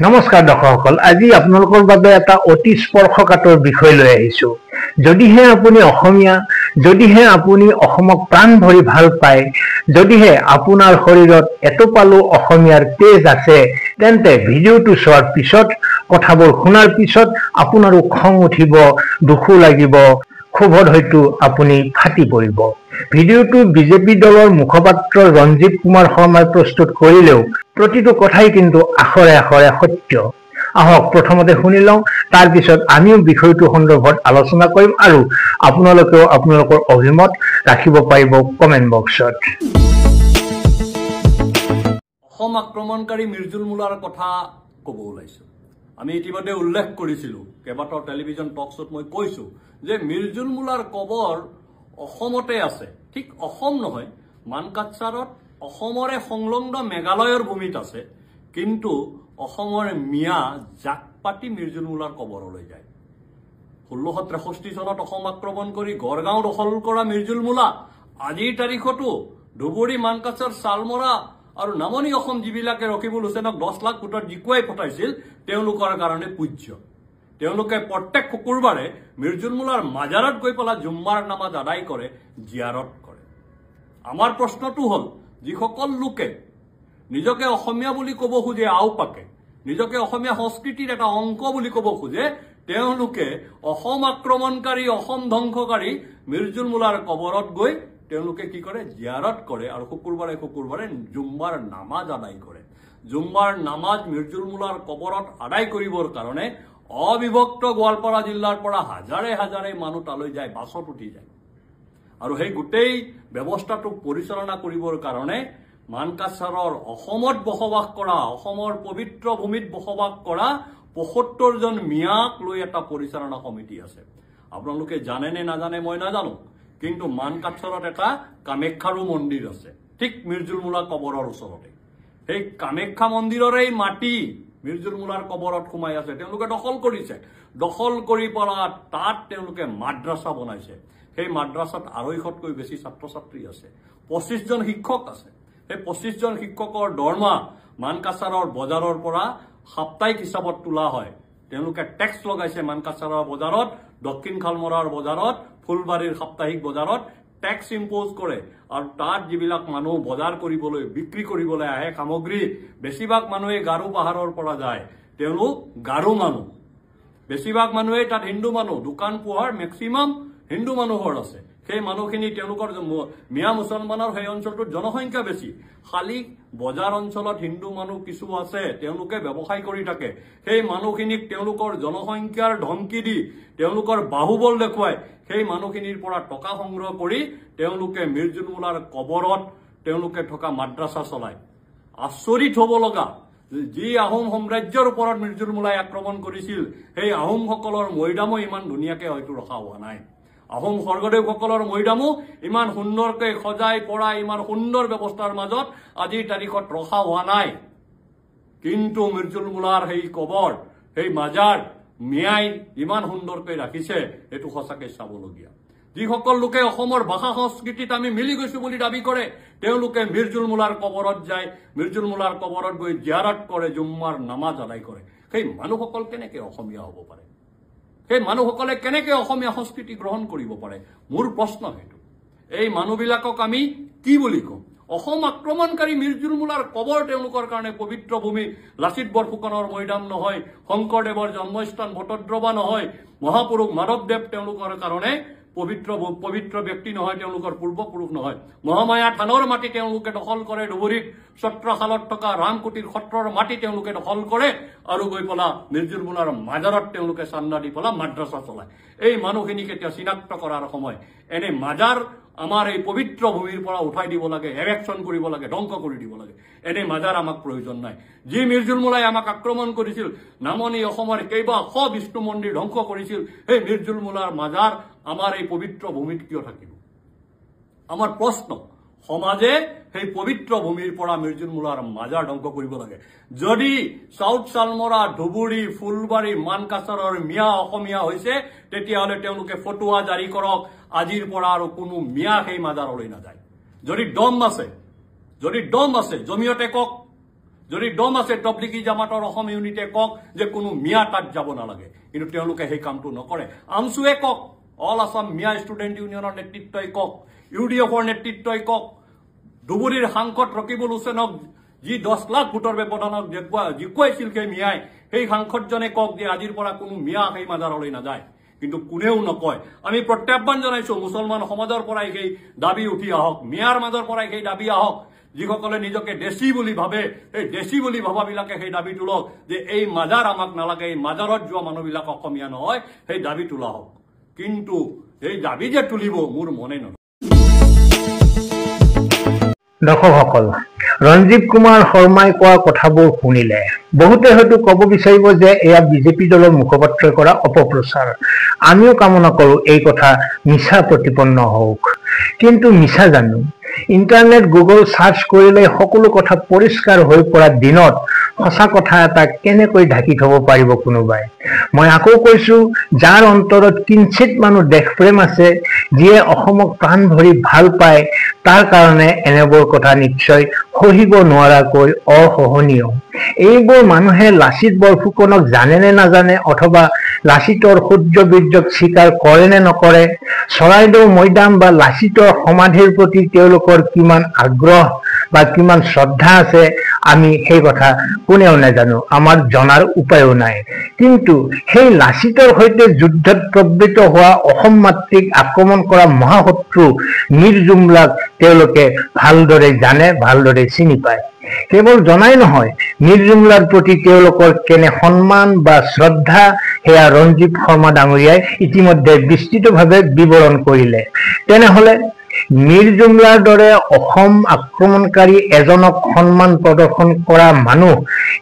নমস্কাৰ দৰ্শকসকল, আজি আপোনালোকৰ বাবে এটা অতি স্পৰ্শকাতৰ বিষয় লৈ আহিছো। যদিহে আপুনি অসমীয়া, যদিহে আপুনি অসমক প্ৰাণ ভৰি ভাল পায়, যদিহে আপোনাৰ শৰীৰত এটোপালো অসমীয়াৰ তেজ আছে, তেন্তে ভিডিঅ'টো চোৱাৰ পিছত, কথাবোৰ শুনাৰ পিছত আপোনাৰো খং উঠিব, দুখো লাগিব, ক্ষোভত হয়তো আপুনি ফাটি পৰিব। ভিডিঅ'টো বিজেপি দলৰ মুখপাত্ৰ ৰঞ্জিত কুমাৰ শৰ্মাই প্ৰস্তুত কৰিলেও প্ৰতিটো কথাই কিন্তু আখৰে আখৰে সত্য। আহক প্ৰথমতে শুনি লওঁ, তাৰ পিছত আমিও বিষয়টো সন্দৰ্ভত আলোচনা কৰিম আৰু আপোনালোকেও আপোনালোকৰ অভিমত ৰাখিব পাৰিব কমেণ্ট বক্সত। অসম আক্ৰমণকাৰী মিৰ্জুল মুলাৰ কথা ক'ব ওলাইছো। আমি ইতিমধ্যে উল্লেখ কৰিছিলো, কেইবাটাও টেলিভিজন টক শ্ব'ত মই কৈছো যে মিৰ্জুল মুলাৰ কবৰ অসমতে আছে। ঠিক অসম নহয়, মানকাছাৰত অসমৰে সংলগ্ন মেঘালয়ৰ ভূমিত আছে, কিন্তু অসমৰ মিয়া জাক পাতি মিৰ্জুল মুলাৰ কবৰলৈ যায়। 1663 চনত অসম আক্ৰমণ কৰি গড়গাঁও দখল কৰা মিৰ্জুল মুলা আজিৰ তাৰিখতো ধুবুৰী, মানকাছাৰ, চালমৰা আৰু নামনি অসম যিবিলাকে ৰকিবুল হুছেইনক 10 লাখ ফুটত জিকুৱাই পঠাইছিল, তেওঁলোকৰ কাৰণে পূজ্য। তেওঁলোকে প্ৰত্যেক শুকুৰবাৰে মিৰ্জুল মুলাৰ মাজাৰত গৈ পেলাই জুম্মাৰ নামাজ আদায় কৰে, জিয়াৰত কৰে। আমাৰ প্ৰশ্নটো হ'ল, যিসকল লোকে নিজকে অসমীয়া বুলি ক'ব খোজে আওপাকে, নিজকে অসমীয়া সংস্কৃতিৰ এটা অংশ বুলি ক'ব খোজে, তেওঁলোকে অসম আক্ৰমণকাৰী, অসম ধ্বংসকাৰী মিৰ্জুল মুলাৰ কবৰত গৈ তেওঁলোকে কি কৰে? জিয়াৰত কৰে আৰু শুকুৰবাৰে শুকুৰবাৰে জুম্মাৰ নামাজ আদায় কৰে। জুম্মাৰ নামাজ মিৰ্জুল মুলাৰ কবৰত আদায় কৰিবৰ কাৰণে অবিভক্ত গোৱালপাৰা জিলাৰ পৰা হাজাৰে হাজাৰে মানুহ তালৈ যায়, বাছত উঠি যায়। আৰু সেই গোটেই ব্যৱস্থাটো পৰিচালনা কৰিবৰ কাৰণে মানকাছাৰৰ অসমত বসবাস কৰা, অসমৰ পবিত্ৰ ভূমিত বসবাস কৰা ৭৫ জন মিয়াক লৈ এটা পৰিচালনা সমিতি আছে। আপোনালোকে জানে নে নাজানে মই নাজানো, কিন্তু মানকাছাৰত এটা কামাখ্যাৰো মন্দিৰ আছে, ঠিক মিৰ্জুল মুলা কবৰৰ ওচৰতে। সেই কামাখ্যা মন্দিৰৰে মাটি মিৰ্জুল মুলাৰ কবৰত সোমাই আছে। তেওঁলোকে দখল কৰিছে, দখল কৰি পেলাই তাত তেওঁলোকে মাদ্ৰাছা বনাইছে। সেই মাদ্ৰাছাত ২৫০তকৈ বেছি ছাত্ৰ ছাত্ৰী আছে, ২৫ জন শিক্ষক আছে। সেই ২৫ জন শিক্ষকৰ দৰমহা মানকাছাৰৰ বজাৰৰ পৰা সাপ্তাহিক হিচাপত তোলা হয়। তেওঁলোকে টেক্স লগাইছে মানকাছাৰৰ বজাৰত, দক্ষিণ খালমৰাৰ বজাৰত, ফুলবাৰীৰ সাপ্তাহিক বজাৰত টেক্স ইম্প'জ কৰে। আৰু তাত যিবিলাক মানুহ বজাৰ কৰিবলৈ, বিক্ৰী কৰিবলৈ আহে সামগ্ৰী, বেছিভাগ মানুহে গাৰো পাহাৰৰ পৰা যায়। তেওঁলোক গাৰো মানুহ, বেছিভাগ মানুহে তাত হিন্দু মানুহ, দোকান পোহাৰ মেক্সিমাম হিন্দু মানুহৰ আছে। সেই মানুহখিনি তেওঁলোকৰ মিয়া মুছলমানৰ সেই অঞ্চলটোত জনসংখ্যা বেছি। খালি বজাৰ অঞ্চলত হিন্দু মানুহ কিছু আছে, তেওঁলোকে ব্যৱসায় কৰি থাকে। সেই মানুহখিনিক তেওঁলোকৰ জনসংখ্যাৰ ধমকি দি, তেওঁলোকৰ বাহুবল দেখুৱাই সেই মানুহখিনিৰ পৰা টকা সংগ্ৰহ কৰি তেওঁলোকে মিৰ্জুল মুলাৰ কবৰত তেওঁলোকে থকা মাদ্ৰাছা চলায়। আচৰিত হ'ব লগা, যি আহোম সাম্ৰাজ্যৰ ওপৰত মিৰ্জুল মুলাই আক্ৰমণ কৰিছিল, সেই আহোমসকলৰ মৈদামো ইমান ধুনীয়াকে হয়তো ৰখা হোৱা নাই। আহোম স্বৰ্গদেউসকলৰ মৈদামো ইমান সুন্দৰকৈ সজাই পৰাই, ইমান সুন্দৰ ব্যৱস্থাৰ মাজত আজিৰ তাৰিখত ৰখা হোৱা নাই। কিন্তু মিৰ্জুল মুলাৰ সেই কবৰ, সেই মাজাৰ মিয়াই ইমান সুন্দৰকৈ ৰাখিছে, এইটো সঁচাকৈ চাবলগীয়া। যিসকল লোকে অসমৰ ভাষা সংস্কৃতিত আমি মিলি গৈছো বুলি দাবী কৰে, তেওঁলোকে মিৰ্জুল মুলাৰ কবৰত যায়, মিৰ্জুল মুলাৰ কবৰত গৈ জিয়াৰত কৰে, জুম্মাৰ নামাজ আদায় কৰে। সেই মানুহসকল কেনেকে অসমীয়া হ'ব পাৰে? সেই মানুহসকলে কেনেকে অসমীয়া সংস্কৃতি গ্ৰহণ কৰিব পাৰে? মোৰ প্ৰশ্ন সেইটো। এই মানুহবিলাকক আমি কি বুলি কওঁ? অসম আক্ৰমণকাৰী মিৰ্জুল মুলাৰ কবৰ তেওঁলোকৰ কাৰণে পবিত্ৰ ভূমি, লাচিত বৰফুকনৰ মৈদাম নহয়, শংকৰদেৱৰ জন্মস্থান ভটদ্ৰৱা নহয়, মহাপুৰুষ মাধৱদেৱ তেওঁলোকৰ কাৰণে পবিত্ৰ ব্যক্তি নহয়, তেওঁলোকৰ পূৰ্বপুৰুষ নহয়। মহামায়া থানৰ মাটি তেওঁলোকে দখল কৰে, ধুবুৰীত ছত্ৰশালত থকা ৰামকুটিৰ সত্ৰৰ মাটি তেওঁলোকে দখল কৰে আৰু গৈ পেলা মিৰ্জুল মুলাৰ মাজাৰত তেওঁলোকে চান্দা দি পেলা মাদ্ৰাছা চলায়। এই মানুহখিনিক এতিয়া চিনাক্ত কৰাৰ সময়। এনে মাজাৰ আমাৰ এই পবিত্ৰ ভূমিৰ পৰা উঠাই দিব লাগে, এৰেকশ্যন কৰিব লাগে, ধ্বংস কৰি দিব লাগে। এনে মাজাৰ আমাক প্ৰয়োজন নাই। যি মিৰ্জুল মুলাই আমাক আক্ৰমণ কৰিছিল, নামনি অসমৰ কেইবাশ বিষ্ণু মন্দিৰ ধ্বংস কৰিছিল, সেই মিৰ্জুল মুলাৰ মাজাৰ আমাৰ এই পবিত্ৰ ভূমিত কিয় থাকিব? আমাৰ প্ৰশ্ন, সমাজে সেই পবিত্ৰ ভূমিৰ পৰা মিৰ্জুল মুলাৰ মাজাৰ ধ্বংস কৰিব লাগে। যদি চাউথ চালমৰা, ধুবুৰী, ফুলবাৰী, মানকাছাৰৰ মিয়া অসমীয়া হৈছে, তেতিয়াহ'লে তেওঁলোকে ফটোৱা জাৰি কৰক, আজিৰ পৰা আৰু কোনো মিয়া সেই মাজাৰলৈ নাযায়। যদি দম আছে, জমিয়তে কওক, যদি দম আছে তবলিগী জামাতৰ অসম ইউনিটে কওক যে কোনো মিয়া তাত যাব নালাগে, কিন্তু তেওঁলোকে সেই কামটো নকৰে। আমচুৱে কওক, অল আছাম মিয়া ষ্টুডেণ্ট ইউনিয়নৰ নেতৃত্বই কওক, UDFৰ নেতৃত্বই কওক, ধুবুৰীৰ সাংসদ ৰকিবুল হুছেইনক যি 10 লাখ ভোটৰ ব্যৱধানক জিকুৱাইছিল সেই মিয়াই, সেই সাংসদজনে কওক যে আজিৰ পৰা কোনো মিয়া সেই মাজাৰলৈ নাযায়, কিন্তু কোনেও নকয়। আমি প্ৰত্যাহ্বান জনাইছো মুছলমান সমাজৰ পৰাই সেই দাবী উঠি আহক, মিয়াৰ মাজৰ পৰাই সেই দাবী আহক। যিসকলে নিজকে দেশী বুলি ভাবে সেই দেশী বুলি ভাবাবিলাকে সেই দাবী তোলক যে এই মাজাৰ আমাক নালাগে, এই মাজাৰত যোৱা মানুহবিলাক অসমীয়া নহয়, সেই দাবী তোলা হওক। কিন্তু এই দাবী যে তুলিব মোৰ মনে নলয়। দৰ্শকসকল, ৰঞ্জীৱ কুমাৰ শৰ্মাই কোৱা কথাবোৰ শুনিলে বহুতে হয়তো ক'ব বিচাৰিব যে এয়া বিজেপি দলৰ মুখপাত্ৰই কৰা অপপ্ৰচাৰ। আমিও কামনা কৰো এই কথা মিছা প্ৰতিপন্ন হওক, কিন্তু মিছা জানো? ইণ্টাৰনেট গুগল চাৰ্চ কৰিলে সকলো কথা পৰিষ্কাৰ হৈ পৰা দিনত সঁচা কথা এটা কেনেকৈ ঢাকি থব পাৰিব কোনোবাই? মই আকৌ কৈছো, যাৰ অন্তৰত কিঞ্চিত মানুহ দেশপ্ৰেম আছে, যিয়ে অসমক প্ৰাণ ভৰি ভাল পায়, তাৰ কাৰণে এনেবোৰ কথা নিশ্চয় সহিব নোৱাৰাকৈ অসহনীয়। এইবোৰ মানুহে লাচিত বৰফুকনক জানে নে নাজানে, অথবা লাচিতৰ সূৰ্য বীৰ্যক স্বীকাৰ কৰে নে নকৰে, চৰাইদেউ মৈদাম বা লাচিতৰ সমাধিৰ প্ৰতি তেওঁলোকৰ কিমান আগ্ৰহ বা কিমান শ্ৰদ্ধা আছে, আমি সেই কথা কোনেও নাজানো, আমাৰ জনাৰ উপায়ো নাই। কিন্তু সেই লাচিতৰ সৈতে যুদ্ধত প্ৰবৃত্ত হোৱা অসম মাতৃক আক্ৰমণ কৰা মহাশত্ৰু মীৰ জুমলাক তেওঁলোকে ভালদৰে জানে, ভালদৰে চিনি পায়। কেৱল জনাই নহয়, মীৰ জুমলাৰ প্ৰতি তেওঁলোকৰ কেনে সন্মান বা শ্ৰদ্ধা সেয়া ৰঞ্জীৱ শৰ্মা ডাঙৰীয়াই ইতিমধ্যে বিস্তৃতভাৱে বিৱৰণ কৰিলে। তেনেহলে মীৰ জুমলাৰ দৰে অসম আক্ৰমণকাৰী এজনক সন্মান প্ৰদৰ্শন কৰা মানুহ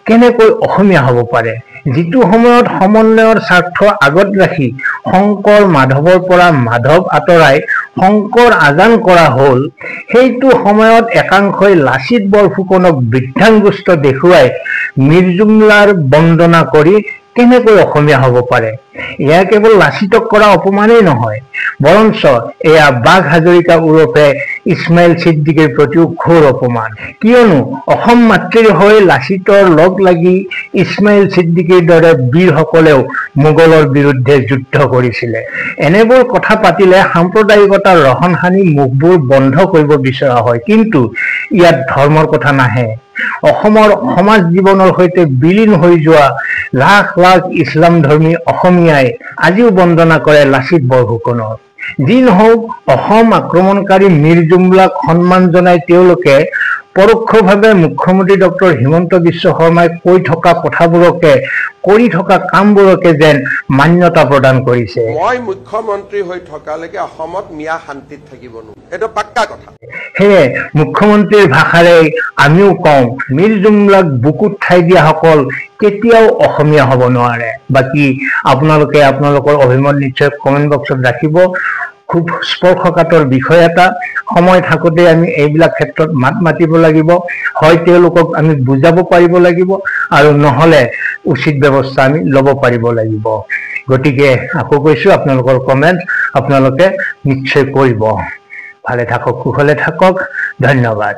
কেনেকৈ অসমীয়া হ'ব পাৰে? যিটো সময়ত সমন্বয়ৰ স্বাৰ্থ আগত ৰাখি শংকৰ মাধৱৰ পৰা মাধৱ আঁতৰাই শংকৰ আজান কৰা হ'ল, সেইটো সময়ত একাংশই লাচিত বৰফুকনক বৃদ্ধাংগুষ্ঠ দেখুৱাই মীৰ জুমলাৰ বন্দনা কৰি কেনেকৈ অসমীয়া হ'ব পাৰে? এয়া কেৱল লাচিতক কৰা অপমানেই নহয়, বৰঞ্চ এয়া বাঘ হাজৰিকা ওৰফে ইছমাইল ছিদ্দিকীৰ প্ৰতিও ঘোৰ অপমান। কিয়নো অসম মাতৃৰ হৈ লাচিতৰ লগ লাগি ইছমাইল ছিদ্দিকীৰ দৰে বীৰসকলেও মোগলৰ বিৰুদ্ধে যুদ্ধ কৰিছিলে। এনেবোৰ কথা পাতিলে সাম্প্ৰদায়িকতাৰ ৰহন সানি মুখবোৰ বন্ধ কৰিব বিচৰা হয়, কিন্তু ইয়াত ধৰ্মৰ কথা নাহে। অসমৰ সমাজ জীৱনৰ সৈতে বিলীন হৈ যোৱা লাখ লাখ ইছলাম ধৰ্মী অসমীয়াই আজিও বন্দনা কৰে লাচিত বৰফুকনক। যি নহওক, অসম আক্ৰমণকাৰী মীৰ জুমলাক সন্মান জনাই তেওঁলোকে পৰোক্ষভাৱে মুখ্যমন্ত্ৰী ডক্টৰ হিমন্ত বিশ্ব শৰ্মাই কৈ থকা কথাবোৰকে, কৰি থকা কামবোৰকে যেন মান্যতা প্ৰদান কৰিছে। মই মুখ্যমন্ত্ৰী হৈ থকালৈকে অসমত মিয়া শান্তিত থাকিব নোৱাৰে, এইটো পাক্কা কথা। সেয়ে মুখ্যমন্ত্ৰীৰ ভাষাৰে আমিও কওঁ, মীৰ জুমলাক বুকুত ঠাই দিয়াসকল কেতিয়াও অসমীয়া হ'ব নোৱাৰে। বাকী আপোনালোকে আপোনালোকৰ অভিমত নিশ্চয় কমেণ্ট বক্সত ৰাখিব। খুব স্পৰ্শকাতৰ বিষয় এটা, সময় থাকোঁতে আমি এইবিলাক ক্ষেত্ৰত মাত মাতিব লাগিব, হয় তেওঁলোকক আমি বুজাব পাৰিব লাগিব, আৰু নহ'লে উচিত ব্যৱস্থা আমি ল'ব পাৰিব লাগিব। গতিকে আকৌ কৈছো, আপোনালোকৰ কমেণ্ট আপোনালোকে নিশ্চয় কৰিব। ভালে থাকক, কুশলে থাকক, ধন্যবাদ।